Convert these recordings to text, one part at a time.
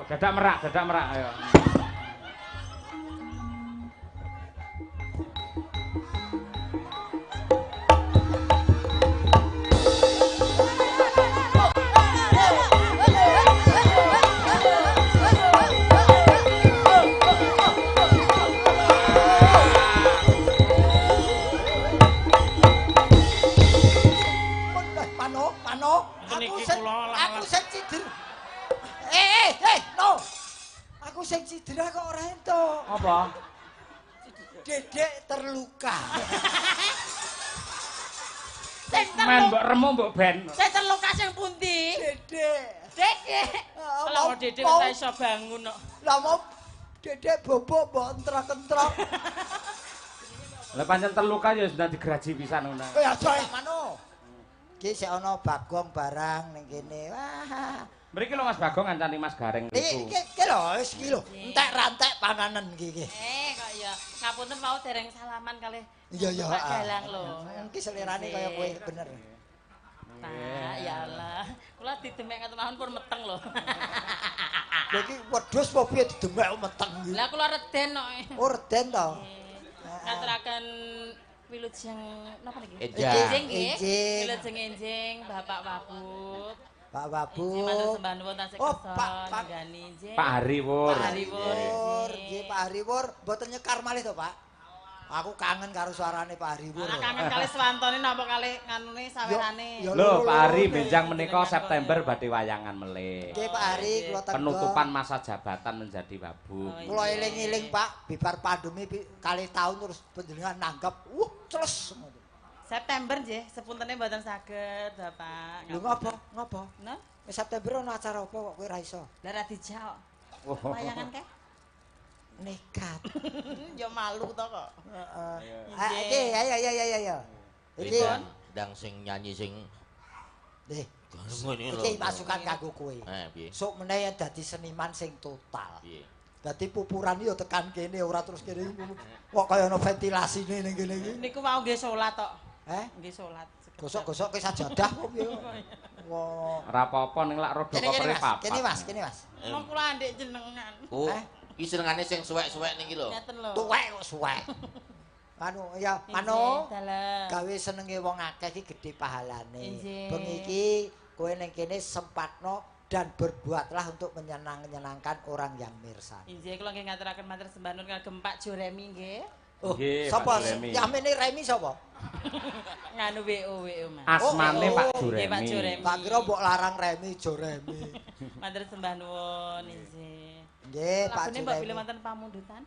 dadak merak ayo. Aku sing cider. No. Aku sing cider kok ora entuk. Apa? Dedek terluka. Men mbok remo mbok ben. Sing terluka sing pundi? Dedek. Dedek. Kalau Dedek ora iso bangun kok. Lah mau Dedek bobok mbok entrok-entrok. Lah pancen terluka ya sudah digraji pisan ngono. Ya coy, mano. Ki sik ana Bagong barang ning kene. Wah. Mriki lho Mas Bagong ngancani Mas Gareng niku. Iki lho, wis iki lho. Entek rantek panganan iki. Kok ya ngapunten mau dereng salaman kalih. Iya. Pak Galang lho. Iki selirane kaya kowe bener. Pak, ya Allah. Kula didemek ngoten mawon pun meteng lho. Lha iki wedhus apa piye didemek meteng iki? Lah kula reden kok. Oh, reden to. Ngaturaken wilujeng napa niki? Enjing nggih. Wilujeng enjing Bapak Wabut. Pak Wabu. Matur sembah nuwun tasih kersa nggani nggih. Pak Hariwur. Pak Hariwur. Nggih, Pak Hariwur mboten nyekar malih to, Pak? Aku kangen karo suarane Pak Hariwur. Kangen kali swantone napa kali nganune sawerane. Lho, Pak Hari benjang menika September badhe wayangan melih. Nggih, Pak Hari kula tenggo. Penutupan masa jabatan menjadi Wabub. Kula eling-eling, Pak, bibar pandemi kalih tahun terus panjenengan nanggap. Celes. September nggih, sepuntene mboten saged, Bapak. Lho ngopo? Nah, September ana acara apa kok kowe ra iso? Lah ra dijak. Wayangan keh? Nekat. Ya malu to kok. Heeh. Ayo. Iki ndang sing nyanyi sing nggih. ngene lho. Iki masukan kanggo kowe. Piye? Sok meneh dadi seniman sing total. Piye? Dadi pupuran yo tekan kene ora terus kene. Kok kaya ana ventilasine ning kene iki. Niku mau nggih salat tok. Nggih salat. Gosok-gosok ke sajadah kok piye. Wah. Ora apa-apa ning lak rada kopere papat. Kene Mas. Wong kula ndek jenengan. Oh, iki senengane sing suwek-suwek niki lho. Ngeten lho. Tuwek kok suwek. Anu ya, Mano. Gawe senenge wong akeh iki gedhe pahalane. Bengi iki kowe ning kene sempatno dan berbuatlah untuk menyenangkan orang yang mirsani. Inggih, kula nggih ngaturaken matur sembah nuwun kagem Pak Joremi nggih. Oh, sapa? Yamene Remi sapa? Nganu WO Mas. Asmane Pak Nggih, Pak Joremi. Joremi. Tak kira mbok larang Remi Joremi. Matur sembah nuwun inggih. Nggih, Pak Lagune mbok Joremi. bilih wonten pamundutan.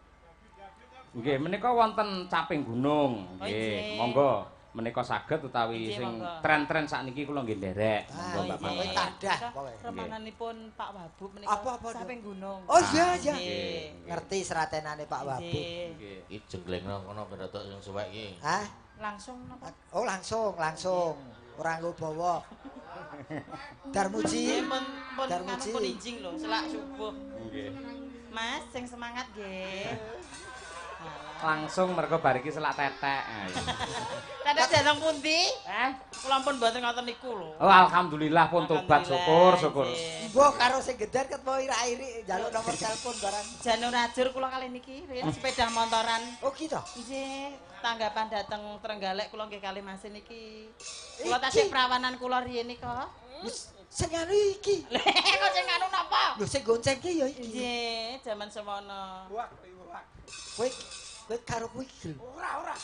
Nggih, menika wonten caping gunung. Nggih, monggo menika saged utawi sing tren-tren sakniki kula nggih nderek. Monggo Mbak Kowe Mangga. tadah pokoke. Remananipun Pak Wabub menika Apa? saping gunung. Oh iya. Ngerti seratenane Pak Wabub. Nggih. Iki jenglengno kono berotok sing suwek iki. Hah? Langsung napa? Oh, langsung. Ora nggo bawa. Darmuji. Pun Darmuji. pun injing lho, selak subuh. Nggih. Mas, sing semangat nggih. Langsung mergo bar iki selak tetek. Tetek jeneng pundi? Kula pun mboten ngoten niku lho. Oh, alhamdulillah pun tobat syukur. Mbok karo sing gedar ket mau ira-iri njaluk nomor telepon barang. Janur ajur kula kali niki riyen sepeda motoran. Oh gitu. Nggih, tanggapan dateng Trenggalek kula nggih kali Mas niki. Kula tasih prawanan kula riyen nika. Wis sing anu iki. Kok sing anu napa? Lho sing gonceng ki ya iki. Nggih, jaman semono. Kowe karo kowe iki. Ora.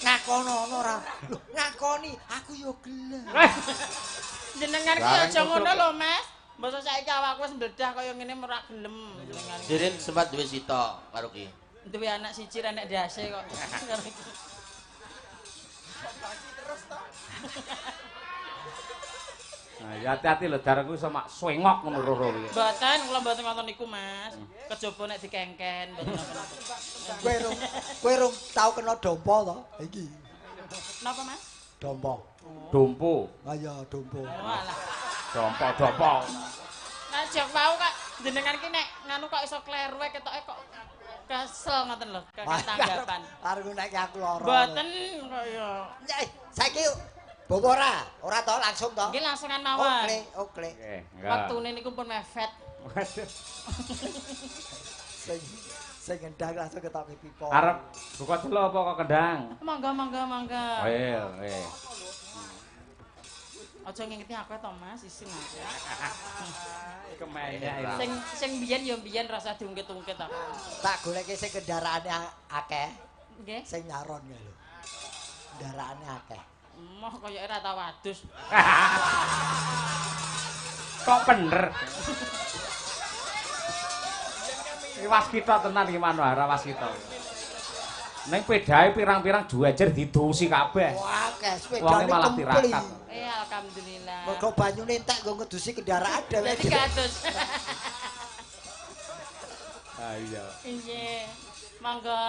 Ngakono ora. Lho, ngakoni aku yo gelem. Jenengan ki aja ngono lho, Mas. Mbok saiki awakku wis mbledah kaya ngene ora gelem jenengan. Dirin sempat duwe sita karo ki. Duwe anak siji renek dase kok. Nah, ya hati-hati lho darahku iso mak swengok ngono loro iki. Mboten, kula mboten ngoten niku, Mas. Kejaba nek dikengken mboten napa-napa. Kowe rung tau kena dompo to iki. Napa, Mas? Dompo. Dompo. Ah ya dompo. Walah. Dompo. Nah, jek wau kok jenengan ki nek nganu kok iso kleruwe ketoke kok kesel ngoten lho, kakek tanggapan. Arep nek aku lara. Mboten kaya. Saiki Bawa ora? Ora to langsung to? Nggih langsungan mawon. Oke. Waktune niku pun mepet. Waduh. Sing ngendang langsung ketok pipo. Arep buka telu apa kok kendang? Monggo. Weh. Aja ngingeti aku to Mas, isin aja. Kemenya. Sing biyen ya biyen rasa diungkit-ungkit aku. Tak goleke sing kendaraane akeh. Nggih. Sing nyaron ya lho. Kendaraane akeh. Moh kaya ora tau wadus. Kok bener? Iki waskita tenan iki Manuhara waskita. Ning pedahe pirang-pirang juajer didusi kabeh. Wah, akeh Wonge sepedane malah komplit. tirakat. Alhamdulillah. Mergo banyune entek nggo ngedusi kendaraan dhewe. Dadi kados. Ah iya. Nggih. Monggo.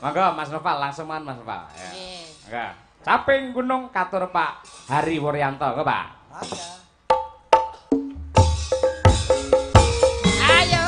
Monggo Mas Noval langsung Mas Noval. Ya. Nggih. Enggak. Caping Gunung katur Pak Hari Wuryanto, ke Pak. Ada. Ayo.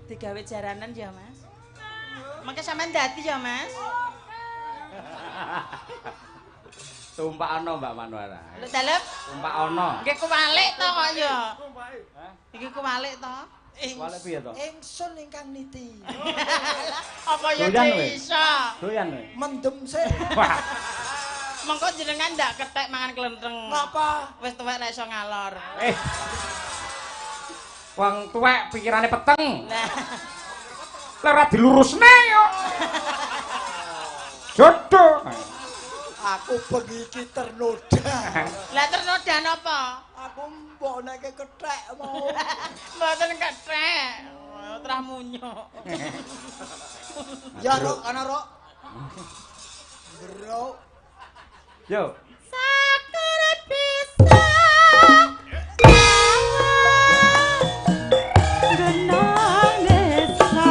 Digawe jaranan ya, Mas. Mengke sampean dadi ya, Mas. Tumpakno Mbak Manuhara. Lho dalem? Tumpakno. Nggih kuwalik to kok ya. Iki kuwalik to. Wale piye to? Ingsun ingkang niti. Apa ya Doyan kowe? iso? Doyan kowe. Mendem sih. Wah. Mengko jenengan ndak kethek mangan klentheng. Ngapa? Wis tuwek ra iso ngalor. Wong tuwek pikirane peteng. Nah, Lah ora dilurusne yo. Jodoh. Aku bengi iki ternoda. lah ternoda napa? Aku mbok nek kethek mau. Mboten kethek. Terah munyuk. Ya Rok, ana Rok. Bro. Yo. Sakret bisa genong desa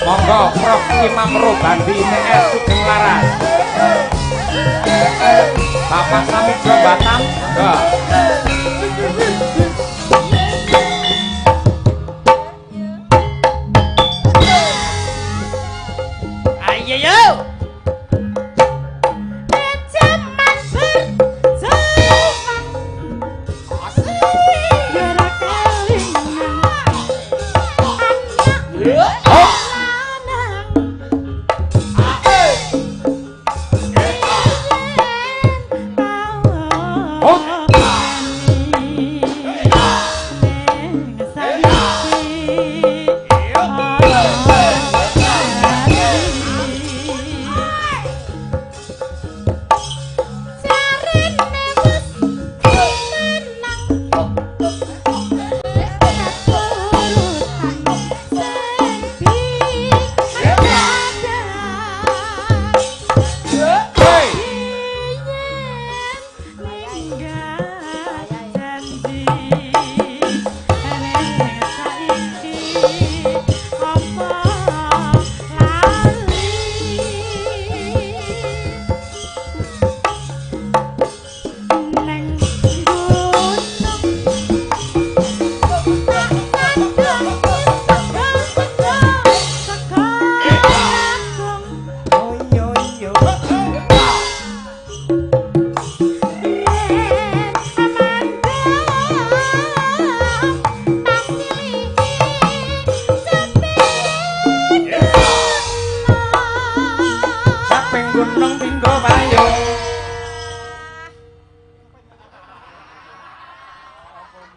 Monggo Prof Imam Robandi ITS Sugeng Laras. Bapak Sami Jabatan. Enggak. gunung tinggo payung.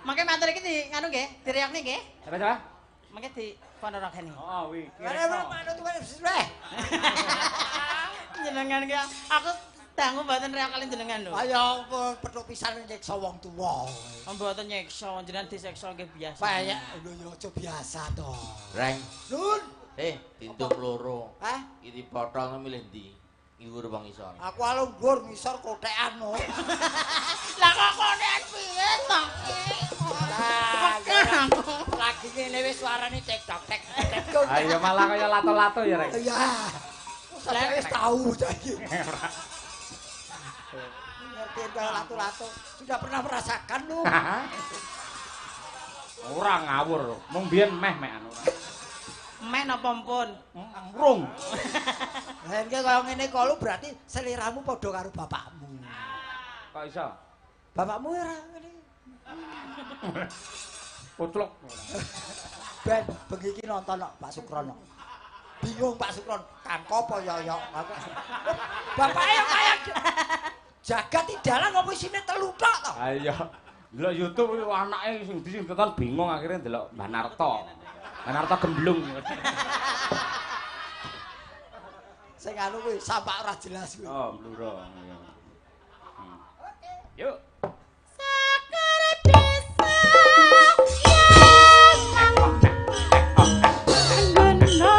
Mangke matur iki di nganu nggih, diriyakne nggih. Apa? Mangke di ponorogen. Oh, wi. Manut wae. Jenengan ki aku dangu mboten riyak kali jenengan lho. Ayo petuk pisan nyeksa wong tuwa. Mboten nyeksa, jenengan diseksa nggih biasa. Kayak lho yo aja biasa to. Reng. Nun. Tintuk loro. Iki potong milih ndi? Ngiwur bang isor. Aku alunggur ngisor kotekan no. Lah kok konekan piye to? Lagi ngene wis suarane tek-tok tek. Ayo malah kaya lato-lato ya, Rek. Iya. Saya wis tahu saiki. Ngerti kaya lato-lato. Sudah pernah merasakan lu? Ora ngawur, mung biyen meh anu. Meh napa mpun? Mrung. Lah iki kaya ngene kok lu berarti seliramu padha karo bapakmu. Kok iso? Bapakmu ora ngene. Putluk. Ben bengi iki nonton kok Pak Sukrono. Bingung Pak Sukron, kangko apa yoyok. Bapaknya yang kaya jagat di dalam ngopo isine telu tok to. Ayo. Delok YouTube anake sing tonton bingung akhirnya delok Mbah Narto. Mbah Narto gemblung. Sing anu kuwi sampak ora jelas kuwi. Oh, bluro. Yuk. Sakara desa gunung desa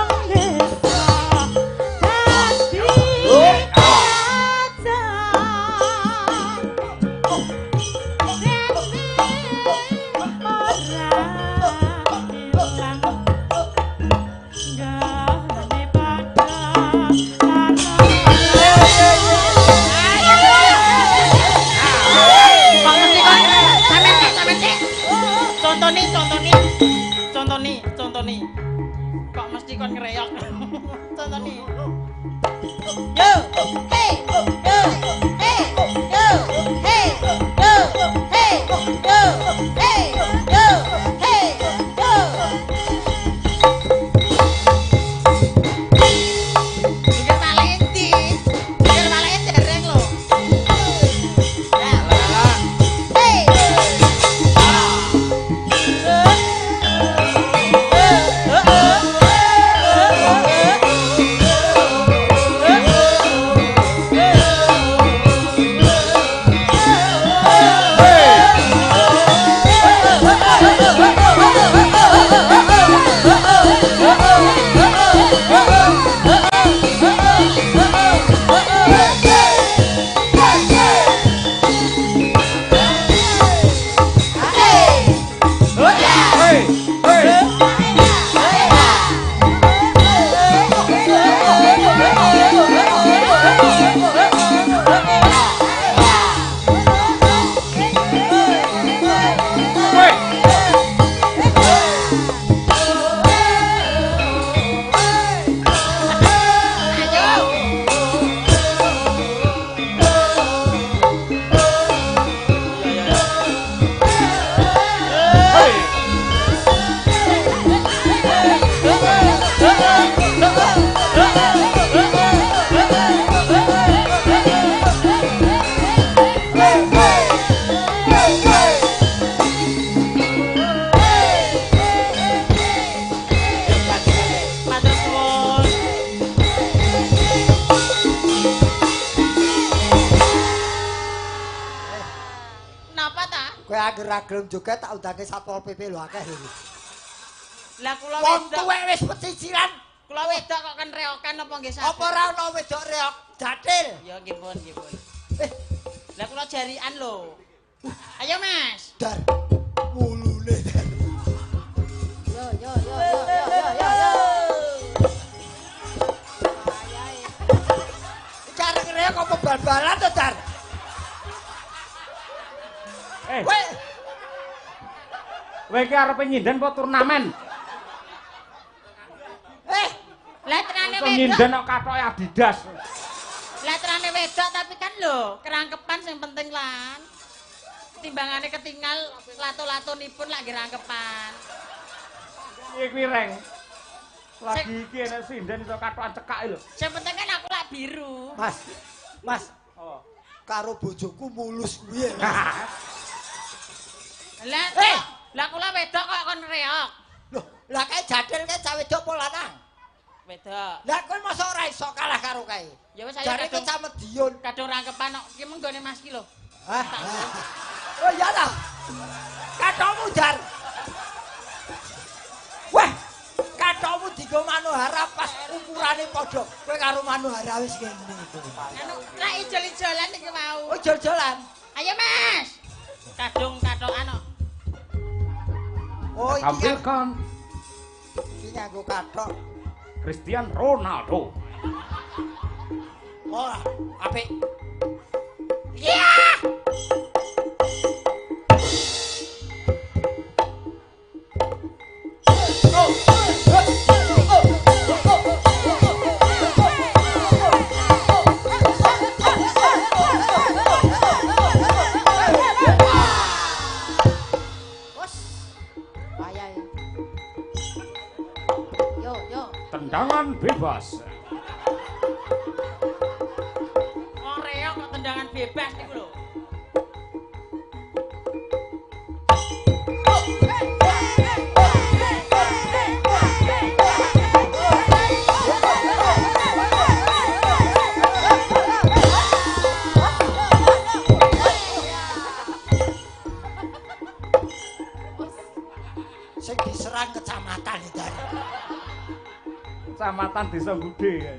dadi Contoni. Kok mesti kon ngreyok. Contoni. Yo, hey, yo, hey, yo, hey, yo, hey, yo, hey, yo, hey, yo. Iki Valenti. Iki Valenti dereng lho. Hey. Ra gelem joget tak undange Satpol PP lho akeh iki. Lah kula Wong wedok. tuwek wis pesisiran. Kula wedok kok kan reokan apa nggih saged? Apa ora ana wedok reok jatil? Ya nggih pun, nggih pun. Lah kula jarikan lho. Ayo Mas. Dar. Mulune. Yo. Cara reok apa bal-balan to, Dar? Kowe iki arep nyinden apa turnamen? Letrane wedok. Nyinden kok kathoke Adidas. Letrane wedok tapi kan lho, kerangkepan sing penting lan. Timbangane ketinggal lato-latonipun lak nggih rangkepan. Piye kuwi, Reng? Lagi iki enek sinden iso kathokan cekake lho. Sing penting kan aku lak biru. Mas. Oh. Karo bojoku mulus kuwi. Lah kula wedok kok kon reok. Loh, lah kae jadil kae cah wedok apa lanang? Wedok. Lah kowe mosok ora iso kalah karo kae. Ya wis ayo kadung cah Medion. Kadung rangkepan kok ki menggone Mas ki lho. Hah? Oh iya ta. Katomu jar. Wah, katomu digo Manohara pas ukurane padha. Kowe karo Manohara wis ngene iku. Anu, lak ijol-ijolan iki mau. Oh, ijol-ijolan. Ayo Mas. Kadung katokan kok. Oh, tampilkan iki nganggo kathok Cristiano Ronaldo. Oh, apik. Iya. Tendangan bebas. Oh, reok kok tendangan bebas niku lho. Sing diserang kecamatan iki. Kecamatan Desa Gude.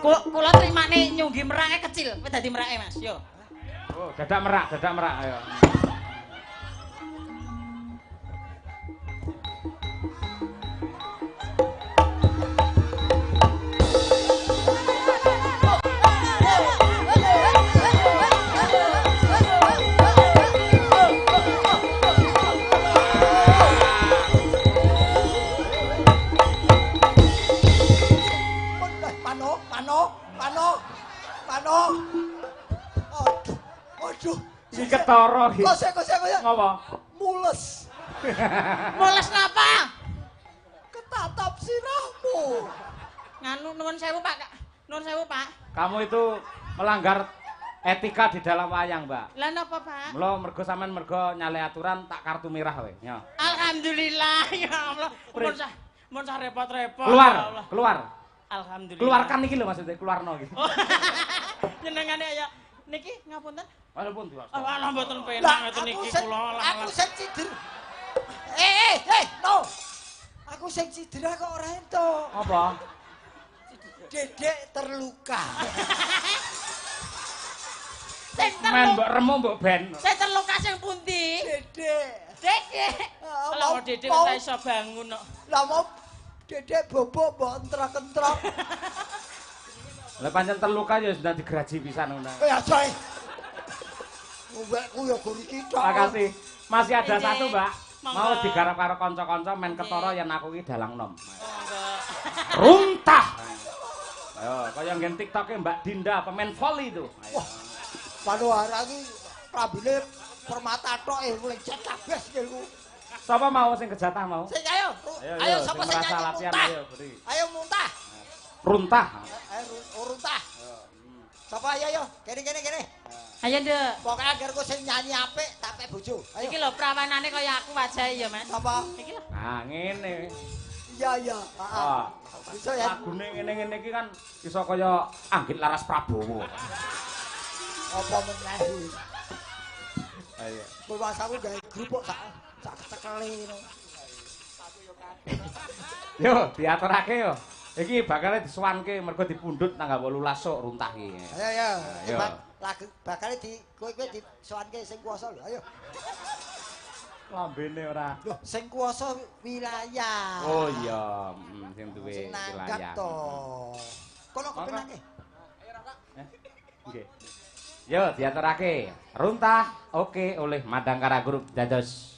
Kula trimane nyunggi merake kecil, kowe dadi merake Mas. Yo. Oh, dadak merak ayo. Aduh. Si ketara iki. Kose. Ngapa? Mules. Mules napa? Ketatap sirahmu. Nganu nuwun sewu Pak. Nuwun sewu Pak. Kamu itu melanggar etika di dalam wayang, Mbak. Lah napa Pak? Mula mergo sampean nyale aturan tak kartu merah kowe. Ya. Alhamdulillah ya Allah. Mun sah repot-repot. Keluar. Alhamdulillah. Keluarkan iki lho maksudnya, keluarno iki. Nyenengane ya. Niki ngapunten. Walaupun Mas. Alah mboten penak ngoten niki kula. Aku sing cider. No. Aku sing cidera kok ora entuk. Apa? Dedek terluka. Men mbok remo mbok ben. Sing terluka sing pundi? Dedek. Kalau Dedek ora iso bangun kok. Lah mau Dedek bobok mbok entrok-entrok. Lah pancen terluka ya sudah digeraji pisan ngono. Ya coy. Mbakku ya guru iki tok. Makasih. Masih ada Ini. satu, Mbak. Monggo. Mau digarap karo kanca-kanca men Ini. ketara yen aku iki dalang nom. Monggo. Runtah. Ayo, kaya nggen TikTok-e Mbak Dinda pemain volley itu. Wah. Manohara iki klambine permata tok mulai cet kabeh niku. Sapa mau sing kejatah mau? Sing ayo. Ayo sapa sing merasa latihan muntah? ayo, beri. Ayo muntah. Runtah. Ayo runtah. Sapa ayo. Kene. Ayo Nduk. Pokoke agar ku sing nyanyi apik tak pek bojo. Ayo. Iki lho prawanane kaya aku wajahe ya, Mas. Sapa? Iki lho. Nah, ngene. Iya. Heeh. Ah, Bisa ya. lagune ngene-ngene iki kan iso kaya Anggit Laras Prabowo. Apa meneh kuwi? Ayo. Kowe wasaku gawe grup kok sak cekele ngono. Yo, diaturake yo. Iki bakal disuwanke mergo dipundhut tanggal 18 sok runtah iki. Ayo. Ayo. Lagu bakal kowe disowanke sing kuwasa lho. Ayo. Lambene ora. Loh, sing kuwasa wilayah. Oh iya, sing duwe Sing nanggap wilayah. to. Kono kepenake. Nggih. Yo, diaturake. Runtah, oke oleh Madangkara Group dados.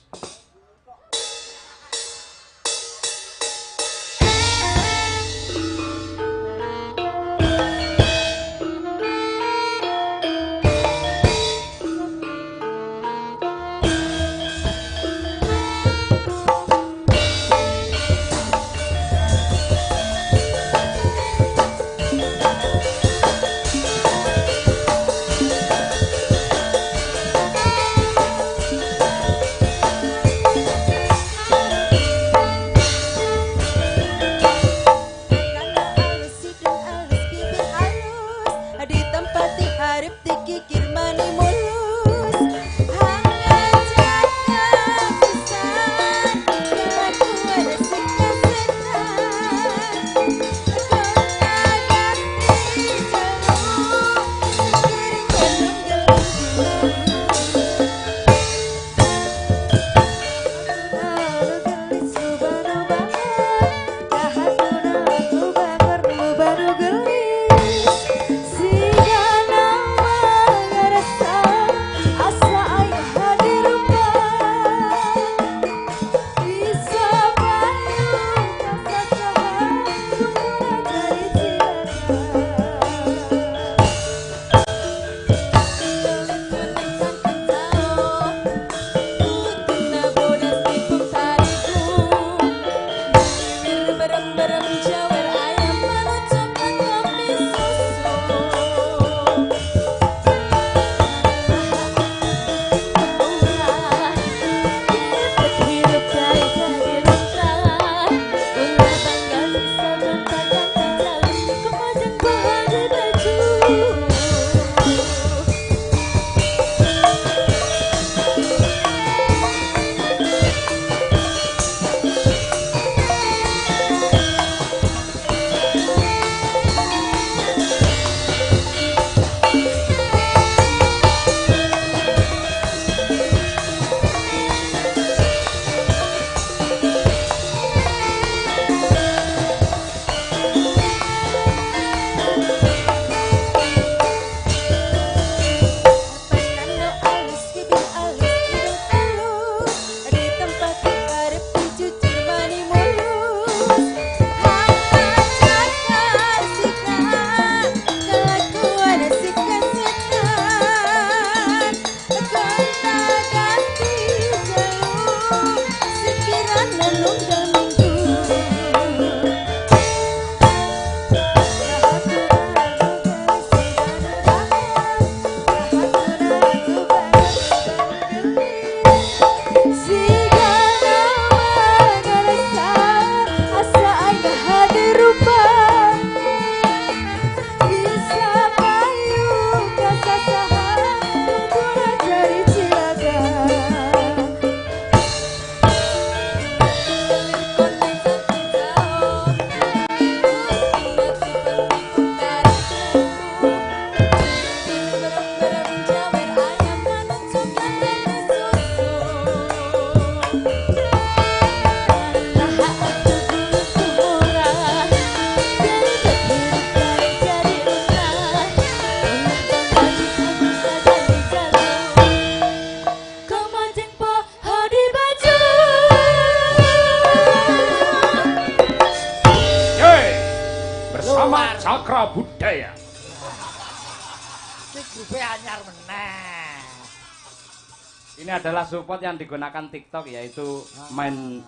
Iki grupe anyar meneh. Ini adalah support yang digunakan TikTok yaitu main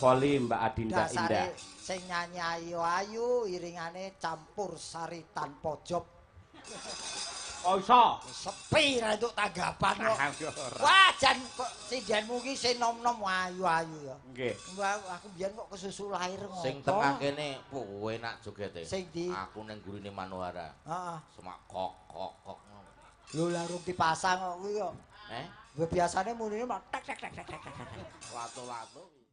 volley Mbak Adinda Indah. Sing nyanyi ayu-ayu iringane campur sari tanpa job. Oh iso. Sepi ra entuk tanggapan kok. Wah, jan kok sindenmu ki sing nom-nom ayu-ayu ya. Nggih. Aku biyen kok kesusu lahir ngopo. Sing tengah kene enak jogete. Sing di Aku ning gurine Manohara. Heeh. Semak kok ngono. Lho larung dipasang kok kuwi kok. Eh? Biasane munine mak tek tek tek tek tek. Lato-lato.